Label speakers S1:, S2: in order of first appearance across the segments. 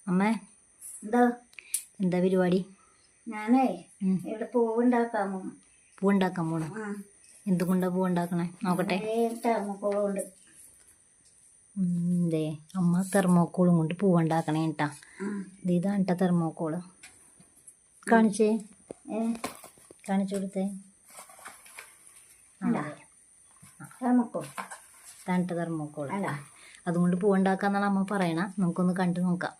S1: അമ്മേ
S2: എന്താ
S1: എന്താ പരിപാടി?
S2: ഞാനേ ഇവിടെ പൂവുണ്ടാക്കാൻ പോണം.
S1: പൂവുണ്ടാക്കാൻ പോണം? എന്തുകൊണ്ടാ പൂവുണ്ടാക്കണേ? നോക്കട്ടെ.
S2: തെർമോക്കോളുണ്ട്.
S1: ദേ അമ്മ തെർമോക്കോളും കൊണ്ട് പൂവുണ്ടാക്കണേ കേട്ടാ. ഇതാണ് കേട്ടാ തെർമോക്കോള്. കാണിച്ചേ, കാണിച്ചു കൊടുത്തേ.
S2: തെർമോക്കോൾ
S1: ഇതാണ് തെർമോക്കോള്. അതുകൊണ്ട് പൂവുണ്ടാക്കാന്നാണ് അമ്മ പറയണ. നമുക്കൊന്ന് കണ്ടു നോക്കാം.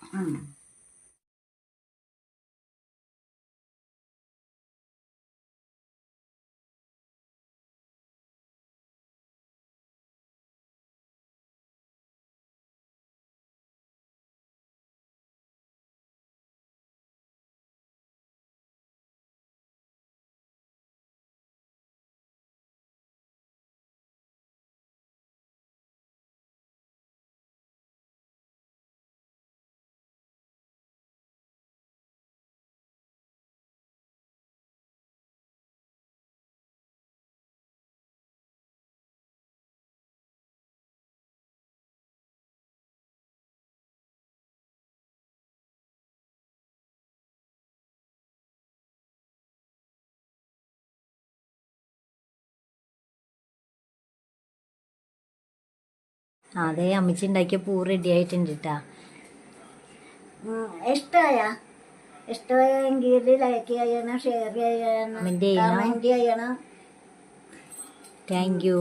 S1: അതെ, അമ്മച്ചി ഉണ്ടാക്കിയ പൂ റെഡി ആയിട്ടുണ്ട് കേട്ടാ.
S2: ഇഷ്ടമായെങ്കിൽ ലൈക്ക് ചെയ്യണം, ഷെയർ ചെയ്യണം, കമന്റ് ചെയ്യണം.
S1: Thank you.